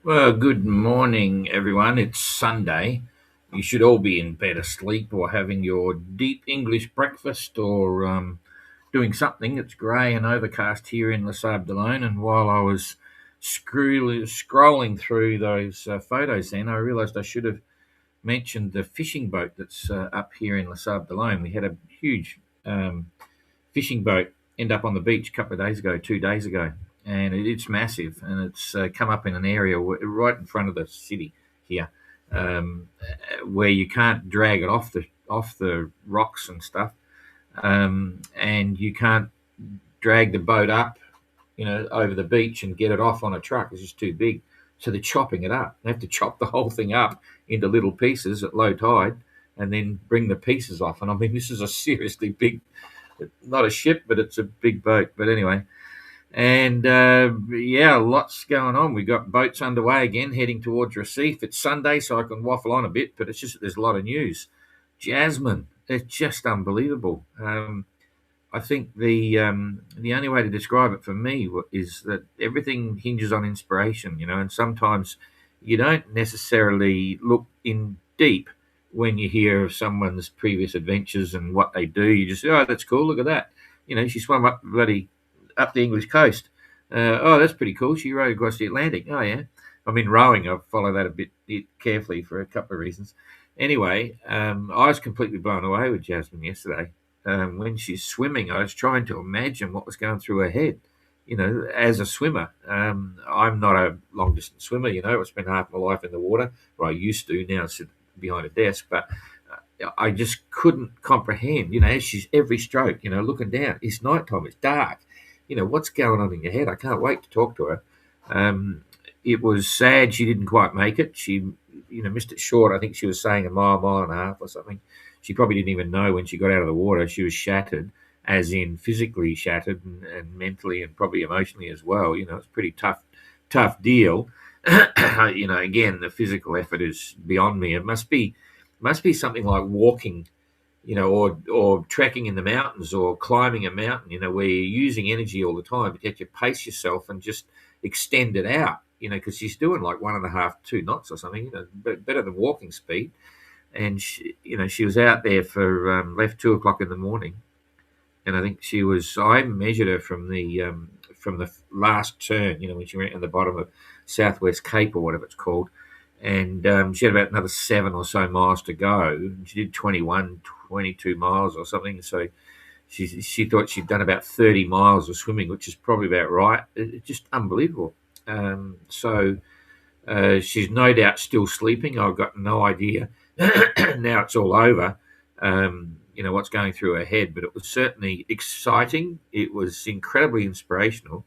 Well, good morning, everyone. It's Sunday. You should all be in bed asleep or having your deep English breakfast or doing something. It's grey and overcast here in Les Sables. And while I was scrolling through those photos, then I realised I should have mentioned the fishing boat that's up here in Les Sables. We had a huge fishing boat end up on the beach a couple of days ago, 2 days ago, and it's massive, and it's come up in an area right in front of the city here, where you can't drag it off the rocks and stuff, and you can't drag the boat up, over the beach and get it off on a truck. It's just too big. So they're chopping it up. They have to chop the whole thing up into little pieces at low tide, and then bring the pieces off. And I mean, this is a seriously big, not a ship, but it's a big boat. But anyway, and yeah, lots going on. We got boats underway again, heading towards Recife. It's Sunday, so I can waffle on a bit, but it's just that there's a lot of news. Jasmine, it's just unbelievable. I think the only way to describe it for me is that everything hinges on inspiration, and sometimes you don't necessarily look in deep when you hear of someone's previous adventures and what they do. You just say, "Oh, that's cool. Look at that." She swam up the English coast. Oh, that's pretty cool. She rowed across the Atlantic. Oh, yeah. I mean, rowing, I follow that a bit carefully for a couple of reasons. Anyway, I was completely blown away with Jasmine yesterday. When she's swimming, I was trying to imagine what was going through her head, as a swimmer. I'm not a long distance swimmer, I spent half my life in the water, or I used to. Now I sit behind a desk, but I just couldn't comprehend, as she's every stroke, looking down. It's nighttime, it's dark. What's going on in your head? I can't wait to talk to her. It was sad she didn't quite make it. She, missed it short. I think she was saying a mile and a half or something. She probably didn't even know when she got out of the water. She was shattered, as in physically shattered, and mentally and probably emotionally as well. It's a pretty tough deal. Again, the physical effort is beyond me. It must be something like walking, or trekking in the mountains or climbing a mountain, where you're using energy all the time, but yet you pace yourself and just extend it out, because she's doing like 1.5, 2 knots or something, better than walking speed. And she was out there for left 2 o'clock in the morning, and I think I measured her from the last turn, when she went at the bottom of Southwest Cape or whatever it's called, and she had about another 7 or so miles to go. She did 21, 22 miles or something. So she thought she'd done about 30 miles of swimming, which is probably about right. It's just unbelievable. So she's no doubt still sleeping. I've got no idea. Now it's all over. What's going through her head, but it was certainly exciting. It was incredibly inspirational,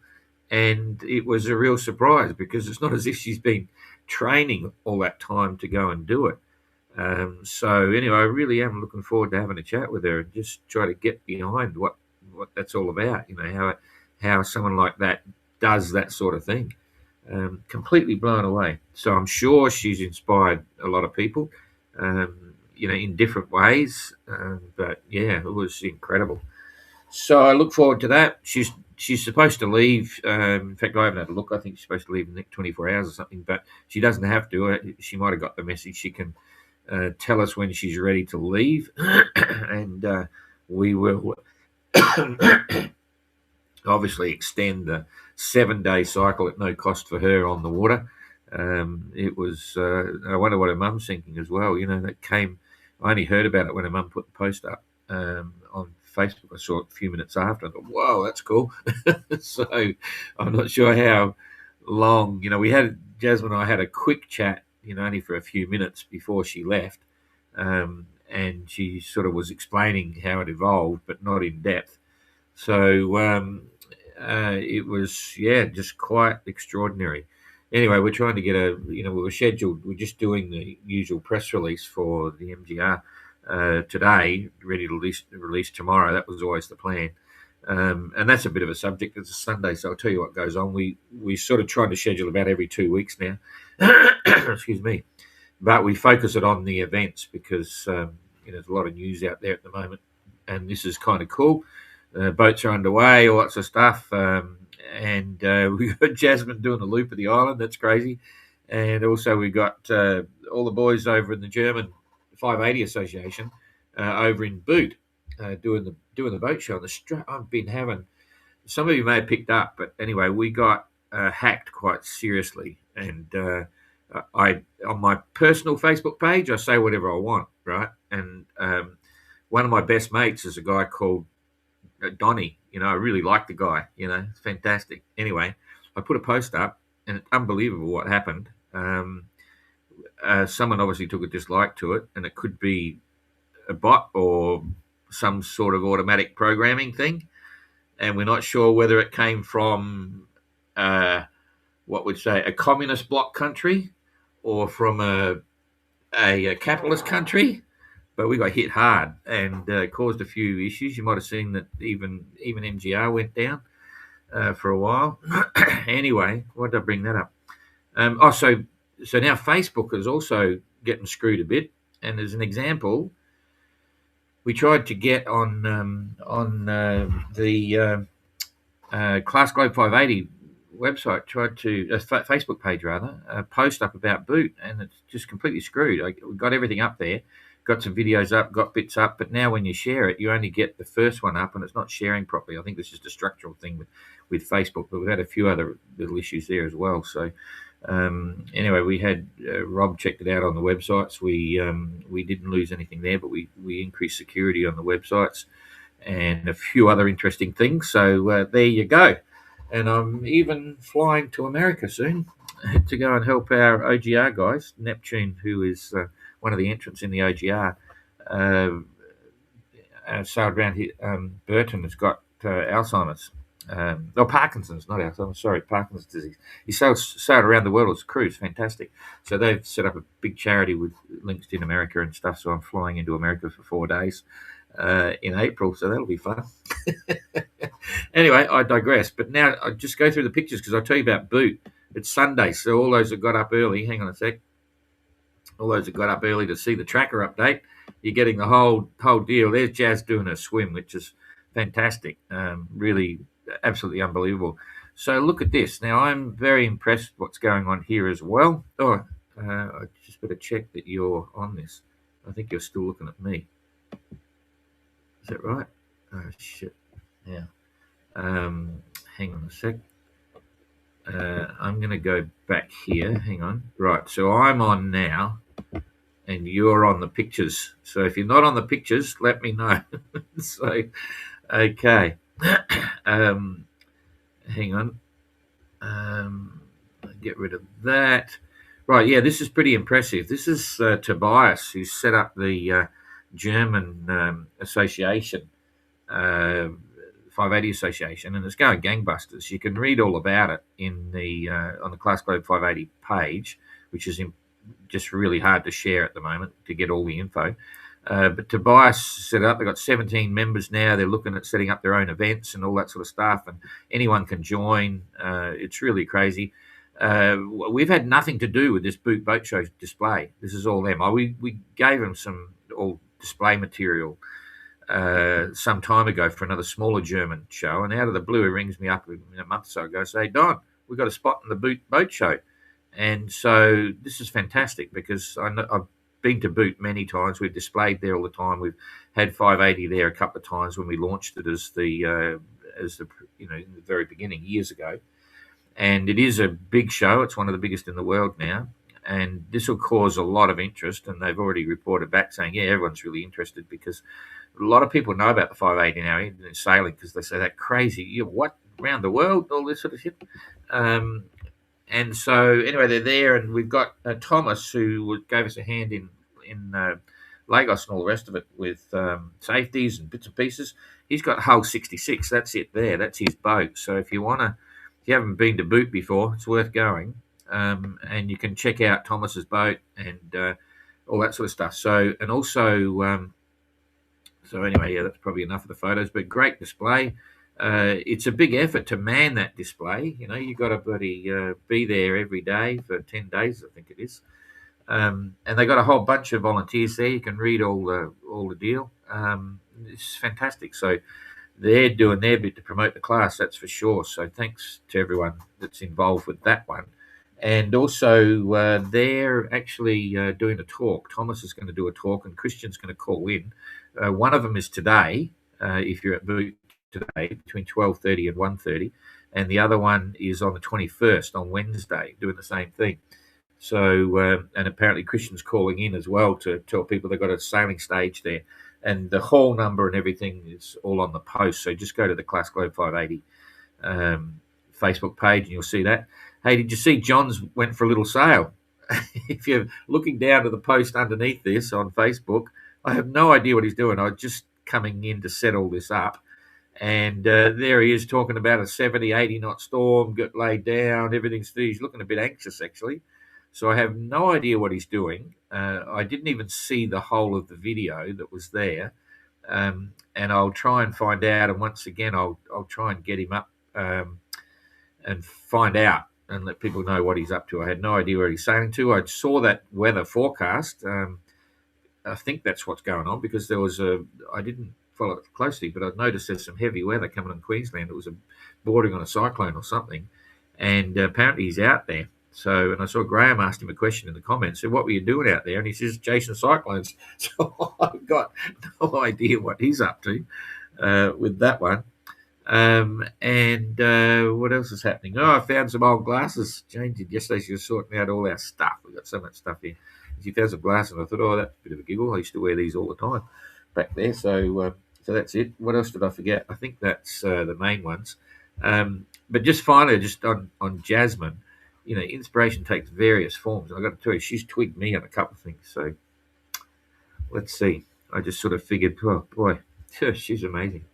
and it was a real surprise because it's not as if she's been training all that time to go and do it. So anyway, I really am looking forward to having a chat with her and just try to get behind what that's all about. How someone like that does that sort of thing. Completely blown away. So I'm sure she's inspired a lot of people, in different ways. But yeah, it was incredible. So I look forward to that. She's supposed to leave. In fact, I haven't had a look. I think she's supposed to leave in the next 24 hours or something. But she doesn't have to. She might have got the message. She can tell us when she's ready to leave, and we will obviously extend the 7-day cycle at no cost for her on the water. It was. I wonder what her mum's thinking as well. That came. I only heard about it when her mum put the post up on Facebook. I saw it a few minutes after. I thought, "Whoa, that's cool." So I'm not sure how long. Jasmine and I had a quick chat. Only for a few minutes before she left, and she sort of was explaining how it evolved, but not in depth. So it was, just quite extraordinary. Anyway, we're trying to get we were scheduled, we're just doing the usual press release for the MGR today, ready to release tomorrow. That was always the plan. And that's a bit of a subject. It's a Sunday, so I'll tell you what goes on. We sort of try to schedule about every 2 weeks now. Excuse me. But we focus it on the events because there's a lot of news out there at the moment, and this is kind of cool. Boats are underway, all sorts of stuff, and we've got Jasmine doing a loop of the island. That's crazy. And also we got all the boys over in the German 580 Association over in Boot doing the boat show. I've been having, some of you may have picked up, but anyway, we got hacked quite seriously. And I, on my personal Facebook page, I say whatever I want, right? And one of my best mates is a guy called Donny. I really like the guy. It's fantastic. Anyway, I put a post up, and it's unbelievable what happened. Someone obviously took a dislike to it, and it could be a bot or some sort of automatic programming thing, and we're not sure whether it came from what would say a communist bloc country or from a capitalist country. But we got hit hard and caused a few issues. You might have seen that even MGR went down for a while. Anyway, why did I bring that up? So now Facebook is also getting screwed a bit. And as an example, we tried to get on the Class Globe 580 website, tried to Facebook page rather, post up about Boot, and it's just completely screwed. We got everything up there, got some videos up, got bits up, but now when you share it, you only get the first one up, and it's not sharing properly. I think this is just a structural thing with Facebook, but we've had a few other little issues there as well. So anyway, we had Rob checked it out on the websites. We didn't lose anything there, but we increased security on the websites and a few other interesting things. So there you go. And I'm even flying to America soon to go and help our OGR guys. Neptune, who is one of the entrants in the OGR, sailed around here. Burton has got Alzheimer's. Parkinson's, not Alzheimer's, sorry, Parkinson's disease. He sailed around the world as a cruise, fantastic. So they've set up a big charity with links in America and stuff. So I'm flying into America for 4 days in April, so that'll be fun. Anyway, I digress. But now I just go through the pictures because I'll tell you about Boot. It's Sunday, so all those that got up early, hang on a sec. All those that got up early to see the tracker update, you're getting the whole deal. There's Jazz doing a swim, which is fantastic. Really, absolutely unbelievable. So look at this. Now I'm very impressed with what's going on here as well. Oh, I just better check that you're on this. I think you're still looking at me. Is that right? Oh shit. Yeah. Hang on a sec. I'm going to go back here. Hang on. Right. So I'm on now, and you're on the pictures. So if you're not on the pictures, let me know. So, okay. Hang on. Get rid of that. Right. Yeah, this is pretty impressive. This is Tobias, who set up the German association. 580 Association, and it's going gangbusters. You can read all about it in the on the Class Globe 580 page, which is just really hard to share at the moment to get all the info. But Tobias set it up. They've got 17 members now. They're looking at setting up their own events and all that sort of stuff, and anyone can join. It's really crazy. We've had nothing to do with this boat show display. This is all them. We gave them some all display material some time ago for another smaller German show, and out of the blue, he rings me up a month or so ago, say, Don, we've got a spot in the boat show. And so this is fantastic because I've been to Boot many times. We've displayed there all the time. We've had 580 there a couple of times when we launched it as the in the very beginning years ago. And it is a big show. It's one of the biggest in the world now. And this will cause a lot of interest. And they've already reported back saying, yeah, everyone's really interested because a lot of people know about the 580 now in sailing because they say that crazy, what, around the world, all this sort of shit. And so anyway, they're there, and we've got Thomas, who gave us a hand in Lagos and all the rest of it with safeties and bits and pieces. He's got hull 66. That's it there. That's his boat. So if you haven't been to Boot before, it's worth going. And you can check out Thomas's boat and all that sort of stuff. So, and also, so anyway, yeah, that's probably enough of the photos, but great display. It's a big effort to man that display. You've got to be there every day for 10 days, I think it is. And they got a whole bunch of volunteers there. You can read all the deal. It's fantastic. So they're doing their bit to promote the class, that's for sure. So thanks to everyone that's involved with that one. And also, they're actually doing a talk. Thomas is going to do a talk, and Christian's going to call in. One of them is today, if you're at Boot today, between 12:30 and 1:30, and the other one is on the 21st, on Wednesday, doing the same thing. So, and apparently Christian's calling in as well to tell people they've got a sailing stage there. And the hall number and everything is all on the post. So just go to the Class Globe 580 Facebook page and you'll see that. Hey, did you see John's went for a little sail? If you're looking down to the post underneath this on Facebook, I have no idea what he's doing. I'm just coming in to set all this up. And there he is talking about a 70, 80 knot storm, got laid down, everything's, he's looking a bit anxious actually. So I have no idea what he's doing. I didn't even see the whole of the video that was there. And I'll try and find out. And once again, I'll try and get him up and find out and let people know what he's up to. I had no idea where he's sailing to. I saw that weather forecast. I think that's what's going on because there was I didn't follow it closely, but I noticed there's some heavy weather coming on Queensland. It was bordering on a cyclone or something. And apparently he's out there. So, and I saw Graham asked him a question in the comments. Said, "What were you doing out there?" And he says, "Chasing cyclones." So I've got no idea what he's up to with that one. And what else is happening? Oh, I found some old glasses. Jane did yesterday. She was sorting out all our stuff. We've got so much stuff here. She found some glasses, and I thought, oh, that's a bit of a giggle. I used to wear these all the time back there. So that's it. What else did I forget? I think that's the main ones. But just finally, just on Jasmine, you know, inspiration takes various forms. And I've got to tell you, she's twigged me on a couple of things. So let's see. I just sort of figured, oh, boy, she's amazing.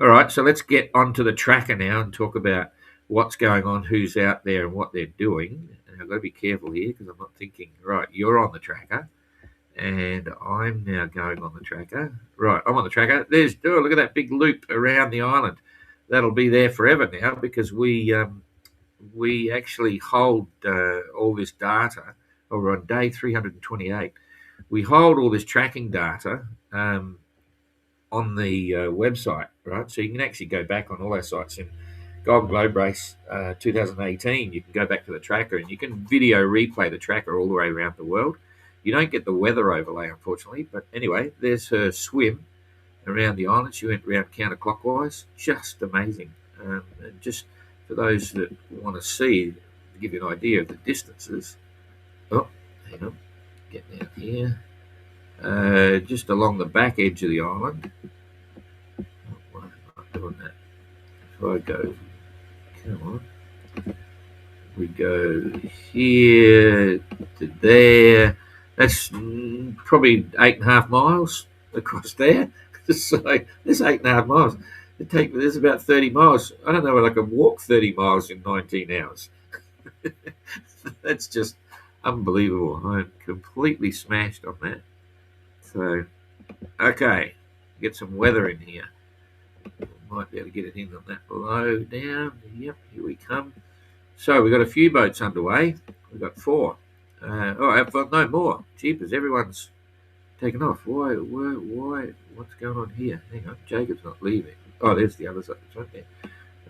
All right, so let's get onto the tracker now and talk about what's going on, who's out there, and what they're doing. And I've got to be careful here because I'm not thinking, right, you're on the tracker, and I'm now going on the tracker. Right, I'm on the tracker. Look at that big loop around the island. That'll be there forever now because we actually hold all this data. We're on day 328. We hold all this tracking data on the website, right? So you can actually go back on all our sites in Golden Globe Race 2018. You can go back to the tracker and you can video replay the tracker all the way around the world. You don't get the weather overlay, unfortunately, but anyway, there's her swim around the island. She went around counterclockwise. Just amazing. And just for those that want to see, to give you an idea of the distances. Oh, hang on, getting out here. Just along the back edge of the island. Why am I not doing that? If I go, come on, we go here to there. That's probably 8.5 miles across there. So there's 8.5 miles. There's about 30 miles. I don't know whether I can walk 30 miles in 19 hours. That's just unbelievable. I'm completely smashed on that. So, okay, get some weather in here. Might be able to get it in on that below down. Yep, here we come. So we've got a few boats underway. We've got 4. I've got no more. Jeepers, everyone's taken off. Why? What's going on here? Hang on, Jacob's not leaving. Oh, there's the other side. It's right there.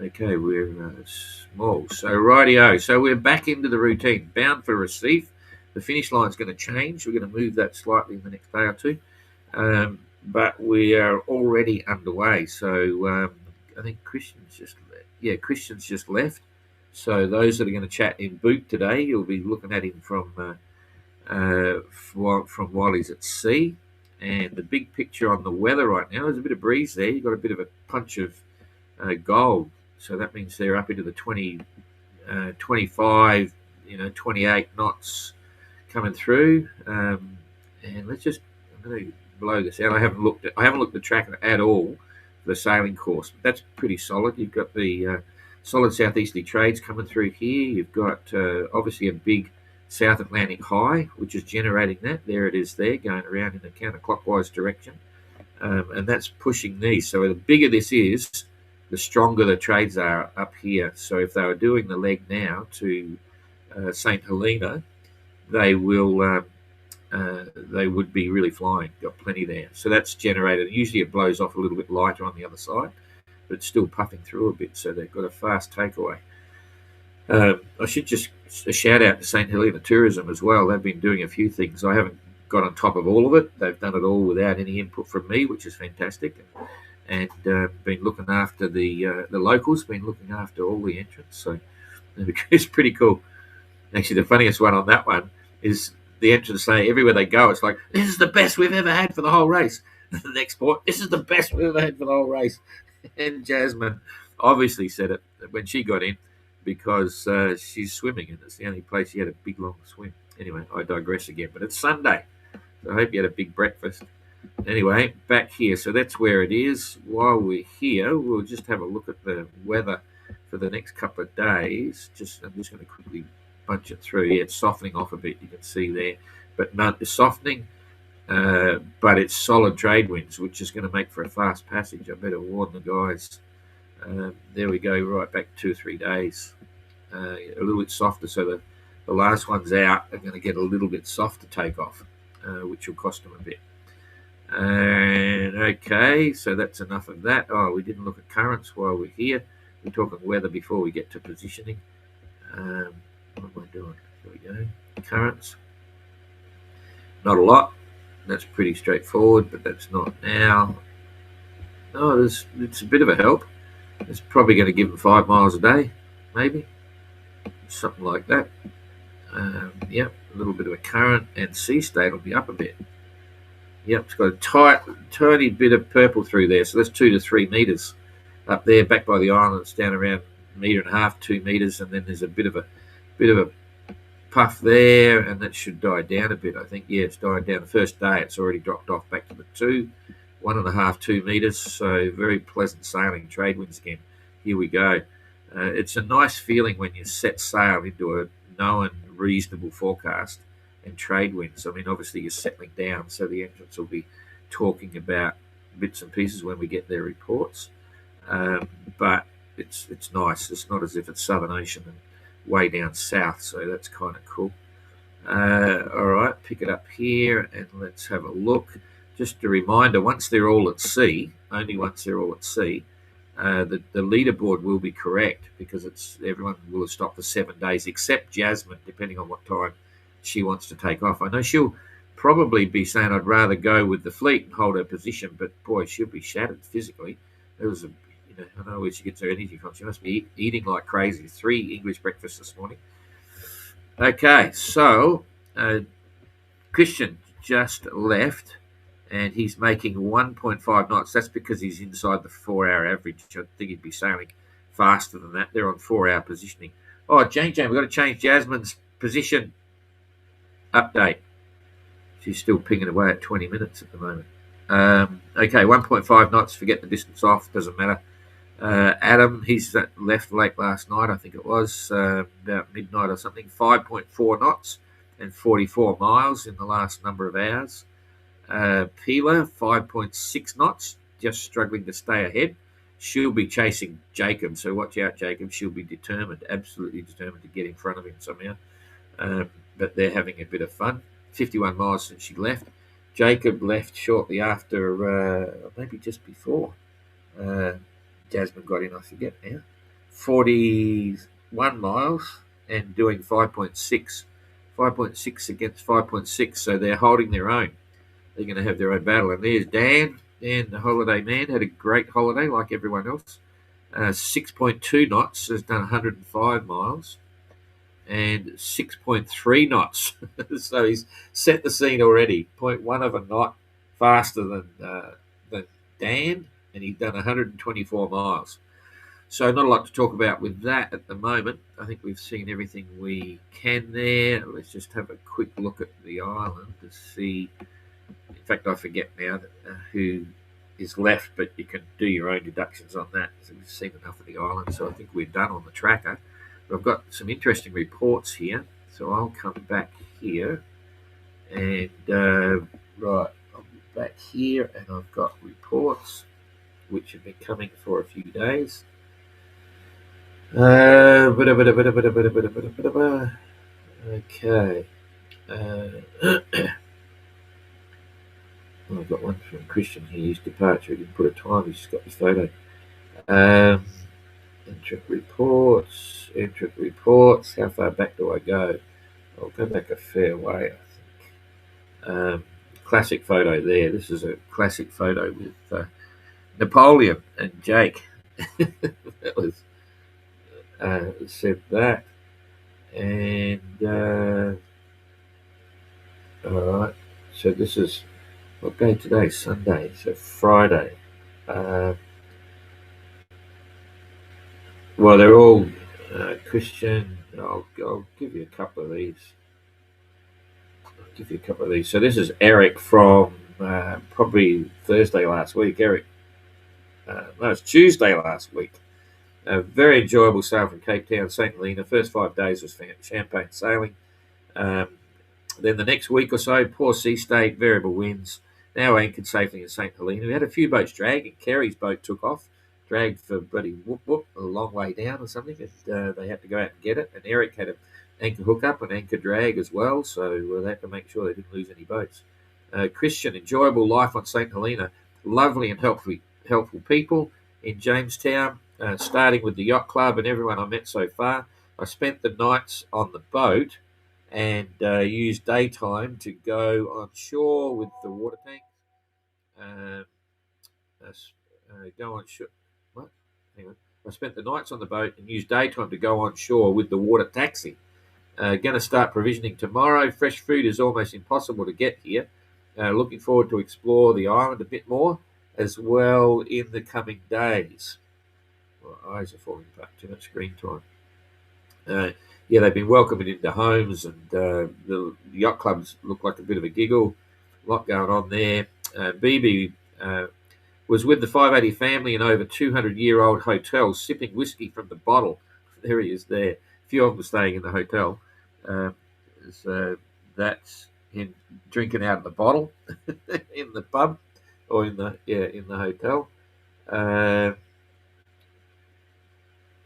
Okay, we're small. So rightio. So we're back into the routine. Bound for Recife. The finish line's going to change. We're going to move that slightly in the next day or two. But we are already underway. So I think Christian's just left. Yeah, Christian's just left. So those that are going to chat in Boot today, you'll be looking at him from while he's at sea. And the big picture on the weather right now, there's a bit of breeze there. You've got a bit of a punch of gold. So that means they're up into the 25, 28 knots coming through. And I'm going to blow this out. I haven't looked at the tracker at all for the sailing course, but that's pretty solid. You've got the solid southeasterly trades coming through here. You've got obviously a big South Atlantic high, which is generating that. There it is there, going around in a counterclockwise direction. And that's pushing these. So the bigger this is, the stronger the trades are up here. So if they were doing the leg now to St. Helena, they would be really flying. Got plenty there. So that's generated. Usually it blows off a little bit lighter on the other side, but it's still puffing through a bit. So they've got a fast takeaway. I should just a shout out to St Helena Tourism as well. They've been doing a few things. I haven't got on top of all of it. They've done it all without any input from me, which is fantastic. And been looking after the locals, been looking after all the entrants. So it's pretty cool. Actually, the funniest one on that one is the entrants say everywhere they go, it's like, this is the best we've ever had for the whole race. The next point, this is the best we've ever had for the whole race. And Jasmine obviously said it when she got in because she's swimming and it's the only place she had a big long swim. Anyway, I digress again, but it's Sunday. So I hope you had a big breakfast. Anyway, back here. So that's where it is. While we're here, we'll just have a look at the weather for the next couple of days. I'm just going to quickly bunch it through. Yeah, it's softening off a bit. You can see there, but none is softening. But it's solid trade winds, which is going to make for a fast passage. I better warn the guys. There we go, right back 2 or 3 days. A little bit softer, so the last ones out are going to get a little bit softer takeoff, which will cost them a bit. And okay, so that's enough of that. Oh, we didn't look at currents while we're here. We're talking weather before we get to positioning. What am I doing? Here we go. Currents. Not a lot. That's pretty straightforward, but that's not now. Oh, it's a bit of a help. It's probably going to give them 5 miles a day, maybe. Something like that. Yep, a little bit of a current, and sea state will be up a bit. Yep, it's got a tiny bit of purple through there, so that's 2 to 3 meters up there. Back by the island, it's down around 1.5 meters, 2 meters, and then there's a bit of a puff there, and that should die down a bit. I think, yeah, it's died down. The first day, it's already dropped off back to the 1.5, 2 meters. So very pleasant sailing, trade winds again. Here we go. It's a nice feeling when you set sail into a known reasonable forecast and trade winds. I mean, obviously you're settling down, so the entrants will be talking about bits and pieces when we get their reports. But it's nice. It's not as if it's Southern Ocean and way down south, so that's kind of cool. All right, pick it up here and let's have a look. Just a reminder, once they're all at sea, only once they're all at sea, the leaderboard will be correct because everyone will have stopped for 7 days except Jasmine, depending on what time she wants to take off. I know she'll probably be saying I'd rather go with the fleet and hold her position, but boy, she'll be shattered physically. I don't know where she gets her energy from. She must be eating like crazy. 3 English breakfasts this morning. Okay, so Christian just left and he's making 1.5 knots. That's because he's inside the 4-hour average. I think he'd be sailing faster than that. They're on 4-hour positioning. Oh, Jane, we've got to change Jasmine's position. Update. She's still pinging away at 20 minutes at the moment. Okay, 1.5 knots. Forget the distance off. Doesn't matter. Adam, he's left late last night, I think it was, about midnight or something. 5.4 knots and 44 miles in the last number of hours. Peeler, 5.6 knots, just struggling to stay ahead. She'll be chasing Jacob, so watch out, Jacob. She'll be determined, absolutely determined to get in front of him somehow. But they're having a bit of fun. 51 miles since she left. Jacob left shortly after, maybe just before. Jasmine got in, I forget now. 41 miles and doing 5.6. 5.6 against 5.6, so they're holding their own. They're going to have their own battle. And there's Dan, the holiday man, had a great holiday like everyone else. 6.2 knots, has done 105 miles. And 6.3 knots. So he's set the scene already. 0.1 of a knot faster than Dan, and he's done 124 miles. So not a lot to talk about with that at the moment. I think we've seen everything we can there. Let's just have a quick look at the island to see. In fact, I forget now who is left, but you can do your own deductions on that. So we've seen enough of the island, so I think we're done on the tracker. But I've got some interesting reports here, so I'll come back here. And, right, I'll be back here, and I've got reports which have been coming for a few days. Okay. I've got one from Christian here. His departure. He didn't put a time. He's just got his photo. Entrant reports. Entrant reports. How far back do I go? I'll go back a fair way, I think. Classic photo there. This is a classic photo with Napoleon and Jake. That was said that. And all right. So this is what day today? Sunday. So Friday. Uh, well, they're all Christian. I'll give you a couple of these. So this is Eric from probably Thursday last week. Eric, no, it's Tuesday last week. A very enjoyable sail from Cape Town, St. Helena. First 5 days was champagne sailing. Um, Then the next week or so, poor sea state, variable winds. Now anchored safely in St. Helena. We had a few boats dragging. Kerry's boat took off, dragged for bloody whoop whoop a long way down or something, and they had to go out and get it. And Eric had an anchor hookup and anchor drag as well, so they had to make sure they didn't lose any boats. Christian, enjoyable life on St. Helena. Lovely and helpful people in Jamestown, starting with the yacht club and everyone I met so far. I spent the nights on the boat and use daytime to go on shore with the water tank. Uh, go on shore. What? Hang on. I spent the nights on the boat and used daytime to go on shore with the water taxi. Going to start provisioning tomorrow. Fresh food is almost impossible to get here. Looking forward to explore the island a bit more as well in the coming days. My eyes are falling back. Too much screen time. Yeah, they've been welcomed into homes, and the yacht clubs look like a bit of a giggle. A lot going on there. BB was with the 580 family in over 200-year-old hotel, sipping whiskey from the bottle. There he is there. A few of them staying in the hotel. So that's him drinking out of the bottle in the pub or in the hotel.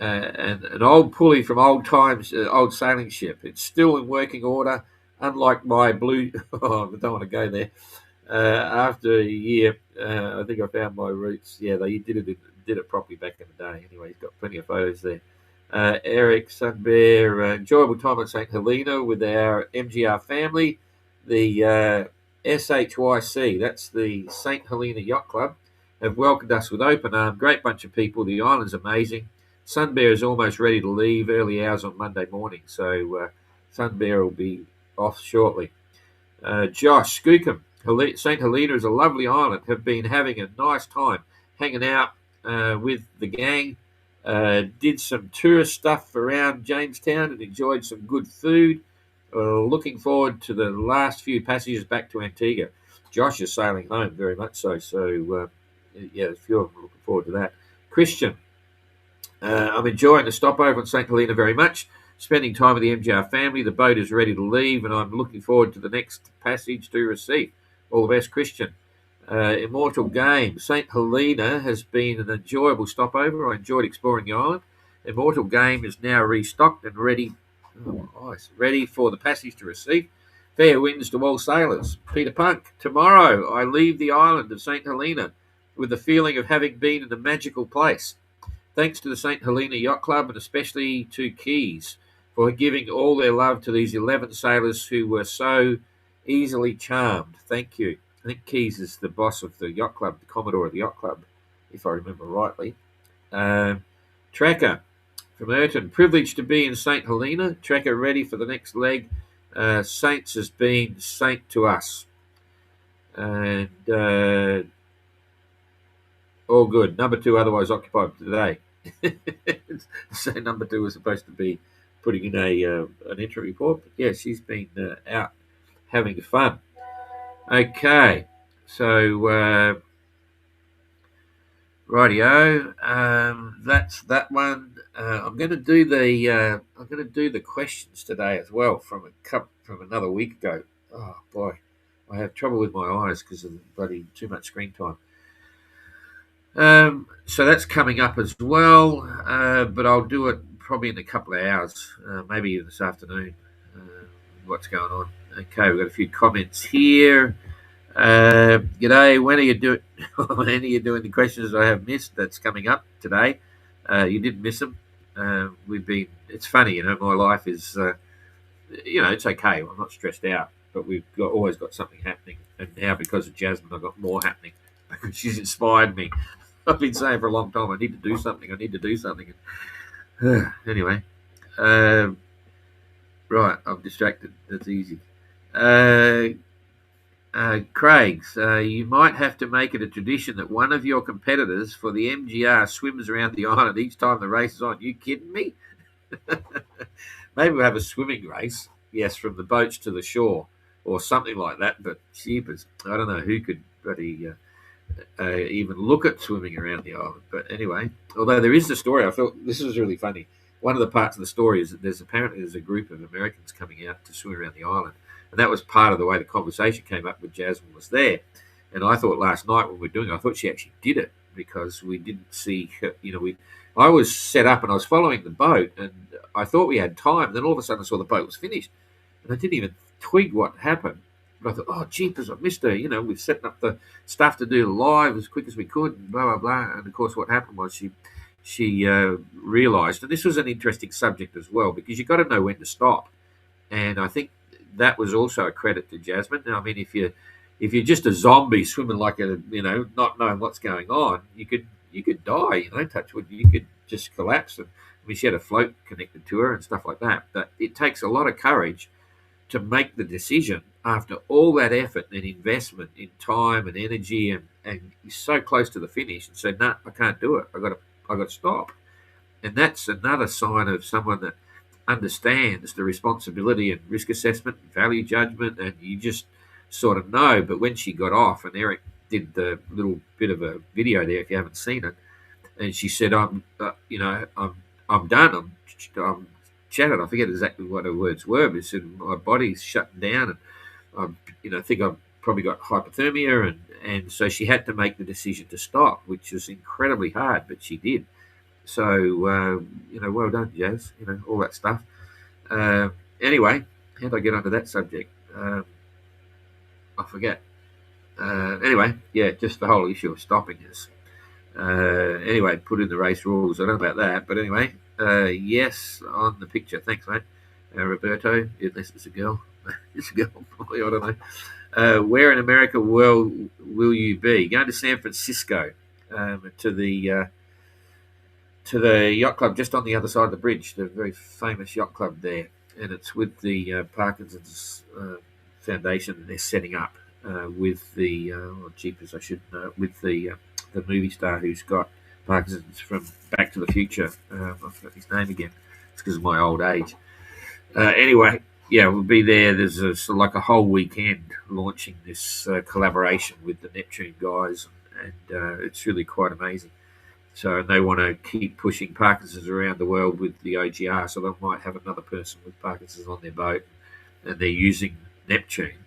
And an old pulley from old times, old sailing ship. It's still in working order, unlike my blue. Oh, I don't want to go there. After a year, I think I found my roots. Yeah, they did it properly back in the day. Anyway, he's got plenty of photos there. Eric Sunbear, enjoyable time at St. Helena with our MGR family. The SHYC, that's the St. Helena Yacht Club, have welcomed us with open arms. Great bunch of people. The island's amazing. Sunbear is almost ready to leave early hours on Monday morning, so Sunbear will be off shortly. Josh Skookum, St. Helena is a lovely island. Have been having a nice time hanging out with the gang. Did some tourist stuff around Jamestown and enjoyed some good food. Looking forward to the last few passages back to Antigua. Josh is sailing home very much so. So, yeah, a few of them are looking forward to that. Christian, I'm enjoying the stopover in St. Helena very much. Spending time with the MGR family. The boat is ready to leave, and I'm looking forward to the next passage to receive. All the best, Christian. Immortal Game. St. Helena has been an enjoyable stopover. I enjoyed exploring the island. Immortal Game is now restocked and ready. Oh, nice. Ready for the passage to receive. Fair winds to all sailors. Peter Punk. Tomorrow I leave the island of St. Helena with the feeling of having been in a magical place. Thanks to the St. Helena Yacht Club and especially to Keys for giving all their love to these 11 sailors who were so easily charmed. Thank you. I think Keys is the boss of the yacht club, the Commodore of the yacht club, if I remember rightly. Tracker from Erton. Privileged to be in St. Helena. Tracker ready for the next leg. Saints has been saint to us. And all good. Number 2 otherwise occupied today. So number 2 was supposed to be putting in an entry report. But yeah, she's been out having fun. Okay, so rightio. That's that one. I'm going to do the questions today as well from another week ago. Oh boy, I have trouble with my eyes because of bloody too much screen time. So that's coming up as well, but I'll do it probably in a couple of hours, maybe this afternoon. What's going on? Okay, we've got a few comments here. G'day, when are you doing the questions I have missed? That's coming up today. You didn't miss them. It's funny, my life is, it's okay. I'm not stressed out, but always got something happening. And now because of Jasmine, I've got more happening. She's inspired me. I've been saying for a long time, I need to do something. I need to do something. Anyway, um, right, I'm distracted. That's easy. Uh, Craig's, you might have to make it a tradition that one of your competitors for the MGR swims around the island each time the race is on. You kidding me? Maybe we'll have a swimming race, yes, from the boats to the shore or something like that. But jeepers, I don't know who could bloody even look at swimming around the island. But anyway, although there is the story, I felt this was really funny. One of the parts of the story is that there's a group of Americans coming out to swim around the island, and that was part of the way the conversation came up when Jasmine was there. And I thought last night when we were doing it, I thought she actually did it because we didn't see her. I was set up and I was following the boat, and I thought we had time. Then all of a sudden, I saw the boat was finished, and I didn't even twig what happened. But I thought, oh, jeepers, I missed her. We're setting up the stuff to do live as quick as we could, and blah, blah, blah. And of course, what happened was she realised, and this was an interesting subject as well, because you've got to know when to stop. And I think that was also a credit to Jasmine. Now, I mean, if you're just a zombie swimming like not knowing what's going on, you could die. Touch wood, you could just collapse. And I mean, she had a float connected to her and stuff like that. But it takes a lot of courage to make the decision after all that effort and investment in time and energy, and you're so close to the finish, and say, "No, I can't do it. I got to stop." And that's another sign of someone that understands the responsibility and risk assessment, and value judgment, and you just sort of know. But when she got off, and Eric did the little bit of a video there, if you haven't seen it, and she said, I'm done. I'm shattered. I forget exactly what her words were, but she said, my body's shutting down, and I think I've probably got hypothermia, and so she had to make the decision to stop, which was incredibly hard, but she did. So, well done, Jazz, all that stuff. Anyway, how did I get onto that subject? I forget. Anyway, yeah, just the whole issue of stopping us. Anyway, put in the race rules. I don't know about that, but anyway, yes, on the picture. Thanks, mate. Roberto, unless it's a girl. It's a girl, probably, I don't know. Where in America will you be? Going to San Francisco, to the yacht club just on the other side of the bridge, the very famous yacht club there, and it's with the Parkinson's Foundation that they're setting up with the jeepers, I should know, with the movie star who's got Parkinson's from Back to the Future. I forgot his name again. It's because of my old age. Anyway, yeah, we'll be there. There's like a whole weekend launching this collaboration with the Neptune guys, and it's really quite amazing. So they want to keep pushing Parkinson's around the world with the OGR. So they might have another person with Parkinson's on their boat, and they're using Neptune,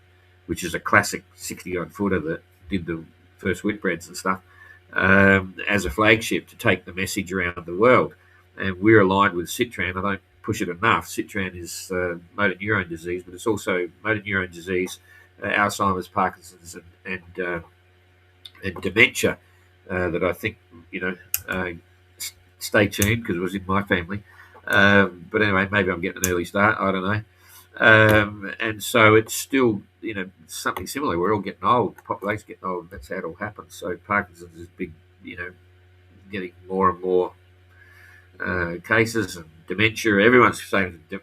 which is a classic 60-odd footer that did the first Whitbreads and stuff, as a flagship to take the message around the world. And we're aligned with Citran. I don't push it enough. Citran is motor neurone disease, but it's also motor neurone disease, Alzheimer's, Parkinson's, and dementia. That I think, stay tuned because it was in my family. But anyway, maybe I'm getting an early start. I don't know. And so it's still, something similar. We're all getting old. The population's getting old. That's how it all happens. So Parkinson's is big, getting more and more cases, and dementia. Everyone's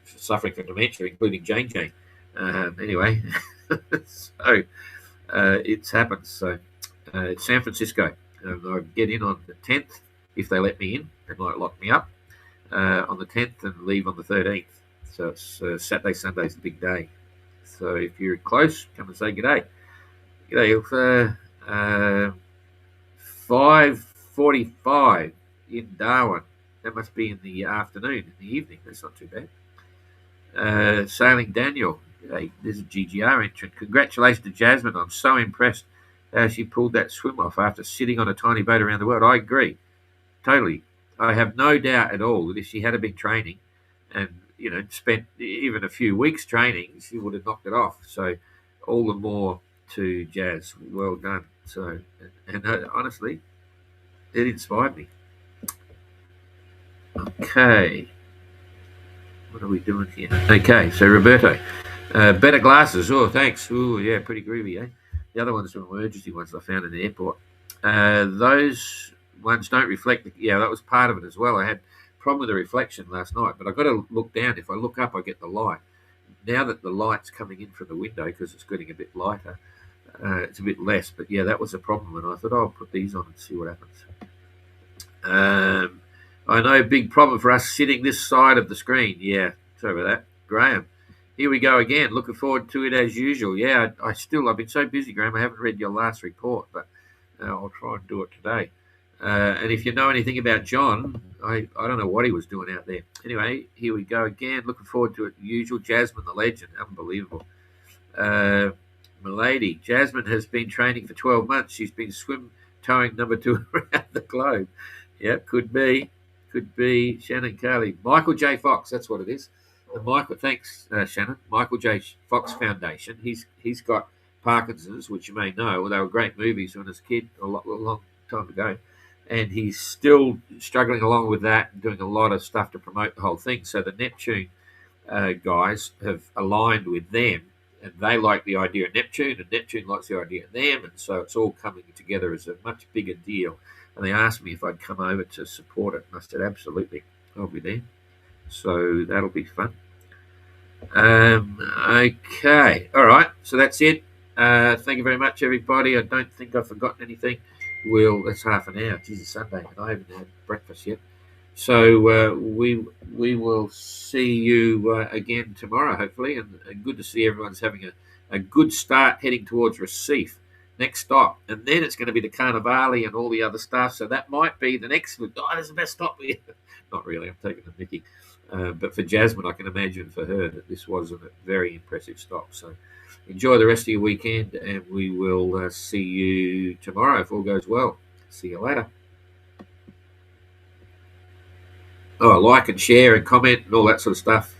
suffering from dementia, including Jane Jane. Anyway, so it's happened. So it's San Francisco. I get in on the 10th if they let me in. They might lock me up on the 10th and leave on the 13th. So it's Saturday, Sunday's the big day. So if you're close, come and say g'day. G'day. 5:45 in Darwin. That must be in the afternoon, in the evening. That's not too bad. Sailing Daniel. Hey, there's a GGR entrant. Congratulations to Jasmine. I'm so impressed how she pulled that swim off after sitting on a tiny boat around the world. I agree. Totally. I have no doubt at all that if she had been training and, spent even a few weeks training, she would have knocked it off. So all the more to Jazz. Well done. So, and honestly, it inspired me. Okay. What are we doing here? Okay, so Roberto. Better glasses. Oh, thanks. Oh, yeah, pretty groovy, eh? The other ones were emergency ones I found in the airport. Those ones don't reflect. Yeah, that was part of it as well. I had a problem with the reflection last night, but I've got to look down. If I look up, I get the light. Now that the light's coming in from the window because it's getting a bit lighter, it's a bit less. But yeah, that was a problem, and I thought, I'll put these on and see what happens. I know, big problem for us sitting this side of the screen. Yeah, sorry about that. Graham, here we go again. Looking forward to it as usual. Yeah, I've been so busy, Graham, I haven't read your last report, but I'll try and do it today. And if you know anything about John, I don't know what he was doing out there. Anyway, here we go again. Looking forward to it as usual. Jasmine, the legend. Unbelievable. Milady, Jasmine has been training for 12 months. She's been swim towing number 2 around the globe. Yep, could be. Could be. Shannon Carley. Michael J. Fox, that's what it is. Thanks, Shannon. Michael J. Fox Foundation. He's got Parkinson's, which you may know. Well, they were great movies when I was a kid, a long time ago. And he's still struggling along with that and doing a lot of stuff to promote the whole thing. So the Neptune guys have aligned with them, and they like the idea of Neptune, and Neptune likes the idea of them, and so it's all coming together as a much bigger deal. And they asked me if I'd come over to support it, and I said, absolutely, I'll be there. So that'll be fun. Okay, all right, so that's it. Thank you very much, everybody. I don't think I've forgotten anything. That's half an hour. Jesus, Sunday, and I haven't had breakfast yet. So we will see you again tomorrow, hopefully, and good to see everyone's having a good start heading towards Recife. Next stop, and then it's going to be the Carnivale and all the other stuff. So that might be the next. Oh, there's the best stop here. Not really. I'm taking the mickey, but for Jasmine, I can imagine for her that this was a very impressive stop. So enjoy the rest of your weekend, and we will see you tomorrow if all goes well. See you later. Oh, like and share and comment and all that sort of stuff.